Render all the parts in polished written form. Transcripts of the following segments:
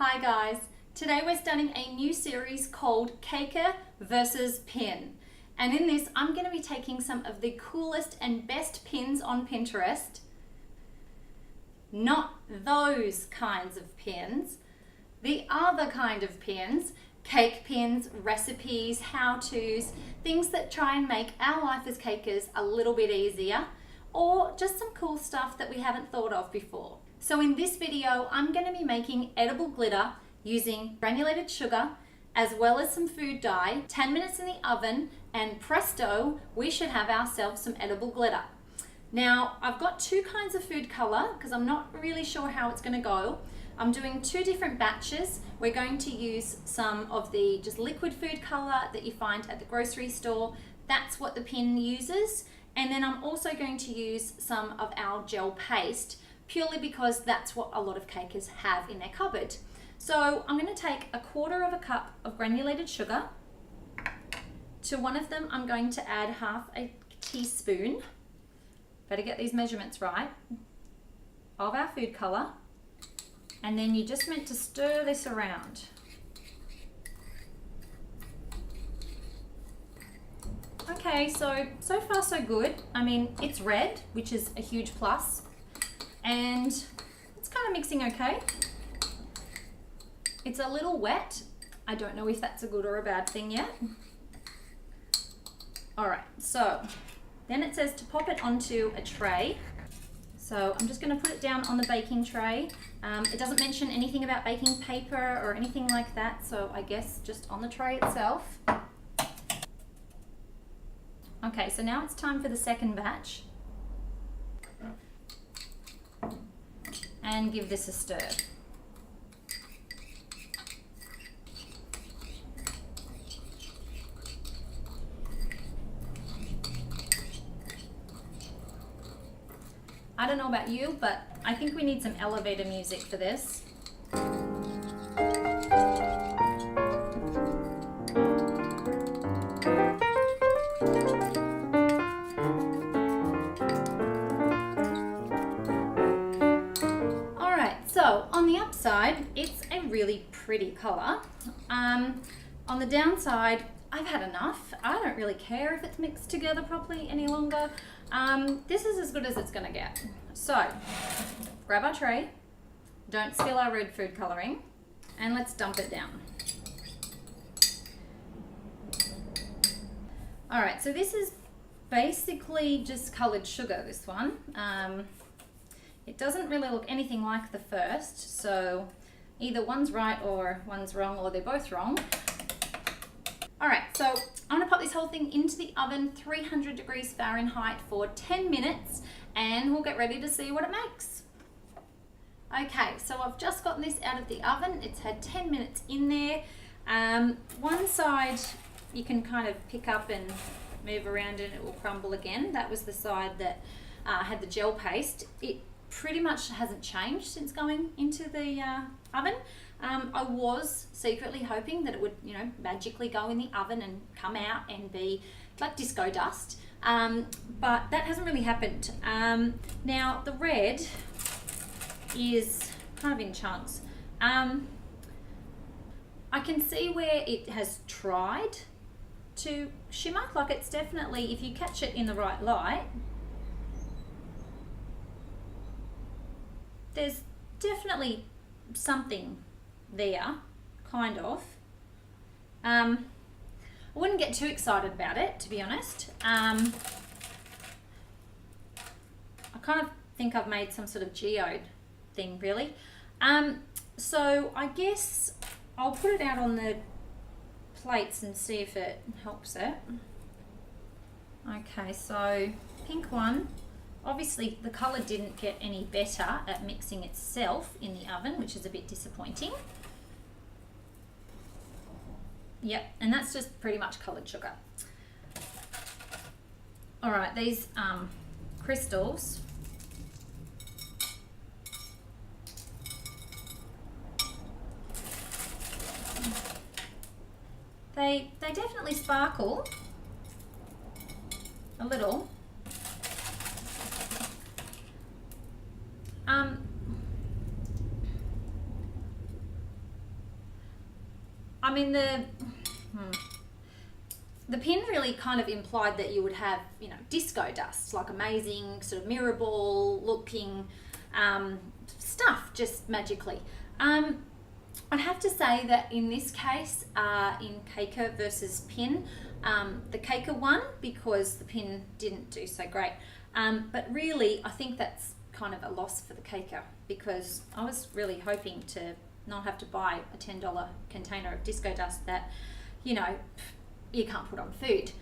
Hi guys, today we're starting a new series called CAKER versus pin. And in this I'm going to be taking some of the coolest and best pins on Pinterest. Not those kinds of pins, the other kind of pins, cake pins, recipes, how-tos, things that try and make our life as cakers a little bit easier, or just some cool stuff that we haven't thought of before. So in this video, I'm going to be making edible glitter using granulated sugar as well as some food dye, 10 minutes in the oven, and presto, we should have ourselves some edible glitter. Now, I've got two kinds of food color because I'm not really sure how it's going to go. I'm doing two different batches. We're going to use some of the just liquid food color that you find at the grocery store. That's what the pin uses. And then I'm also going to use some of our gel paste, purely because that's what a lot of cakers have in their cupboard. So I'm going to take 1/4 cup of granulated sugar. To one of them I'm going to add 1/2 teaspoon, better get these measurements right, of our food colour. And then you're just meant to stir this around. Okay, so far so good. I mean, it's red, which is a huge plus. And it's kind of mixing okay. It's a little wet. I don't know if that's a good or a bad thing yet. All right, so then it says to pop it onto a tray. So I'm just going to put it down on the baking tray. It doesn't mention anything about baking paper or anything like that, so I guess just on the tray itself. Okay, so now it's time for the second batch. And give this a stir. I don't know about you, but I think we need some elevator music for this. So on the upside, it's a really pretty color. On the downside, I've had enough. I don't really care if it's mixed together properly any longer. This is as good as it's gonna get. So grab our tray, don't spill our red food coloring, and let's dump it down. All right, so this is basically just colored sugar, this one. It doesn't really look anything like the first, so either one's right or one's wrong, or they're both wrong. All right, so I'm gonna pop this whole thing into the oven, 300 degrees Fahrenheit for 10 minutes, and we'll get ready to see what it makes. Okay, so I've just gotten this out of the oven. It's had 10 minutes in there. One side you can kind of pick up and move around and it will crumble again. That was the side that had the gel paste. It pretty much hasn't changed since going into the oven. I was secretly hoping that it would, magically go in the oven and come out and be like disco dust, but that hasn't really happened. Now the red is kind of in chunks. I can see where it has tried to shimmer, like it's definitely, if you catch it in the right light, there's definitely something there, kind of. I wouldn't get too excited about it, to be honest. I kind of think I've made some sort of geode thing, really. So I guess I'll put it out on the plates and see if it helps it. Okay, so pink one. Obviously the colour didn't get any better at mixing itself in the oven, which is a bit disappointing. Yep, and that's just pretty much coloured sugar. All right, these crystals, they definitely sparkle a little. I mean, the pin really kind of implied that you would have, you know, disco dust, like amazing sort of mirror ball looking stuff, just magically. I'd have to say that in this case, in CAKER versus pin, the CAKER won because the pin didn't do so great. But really, I think that's kind of a loss for the CAKER, because I was really hoping to not have to buy a $10 container of disco dust that, you know, you can't put on food.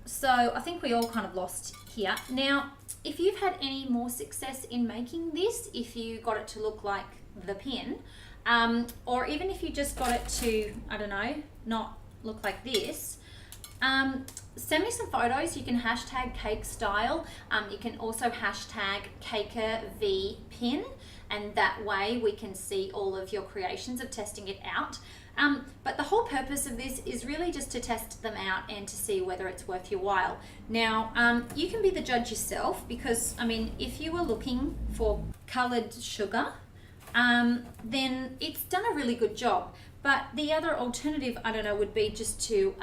So I think we all kind of lost here. Now, if you've had any more success in making this, if you got it to look like the pin, or even if you just got it to, I don't know, not look like this, send me some photos. You can hashtag cake style. You can also hashtag CAKER V pin, and that way we can see all of your creations of testing it out. But the whole purpose of this is really just to test them out and to see whether it's worth your while. Now, you can be the judge yourself, because, I mean, if you were looking for coloured sugar, then it's done a really good job. But the other alternative, I don't know, would be just to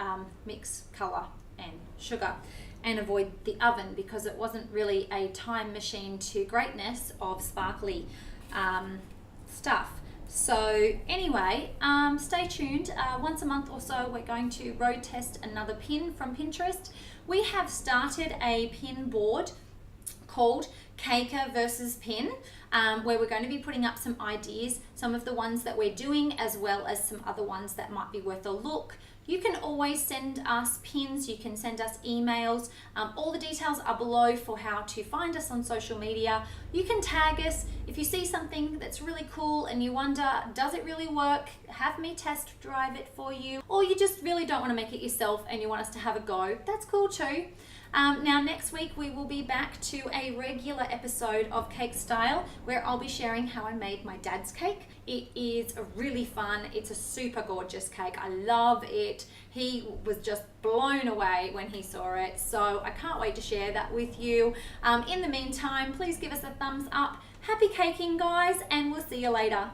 mix colour and sugar and avoid the oven, because it wasn't really a time machine to greatness of sparkly stuff. So anyway, stay tuned. Once a month or so, we're going to road test another pin from Pinterest. We have started a pin board called CAKER versus pin, where we're going to be putting up some ideas, some of the ones that we're doing, as well as some other ones that might be worth a look. You can always send us pins, you can send us emails. All the details are below for how to find us on social media. You can tag us. If you see something that's really cool and you wonder, does it really work? Have me test drive it for you. Or you just really don't want to make it yourself and you want us to have a go. That's cool too. Now next week we will be back to a regular episode of Cake Style, where I'll be sharing how I made my dad's cake. It is really fun. It's a super gorgeous cake. I love it. He was just blown away when he saw it, so I can't wait to share that with you. In the meantime, please give us a thumbs up. Happy caking, guys, and we'll see you later.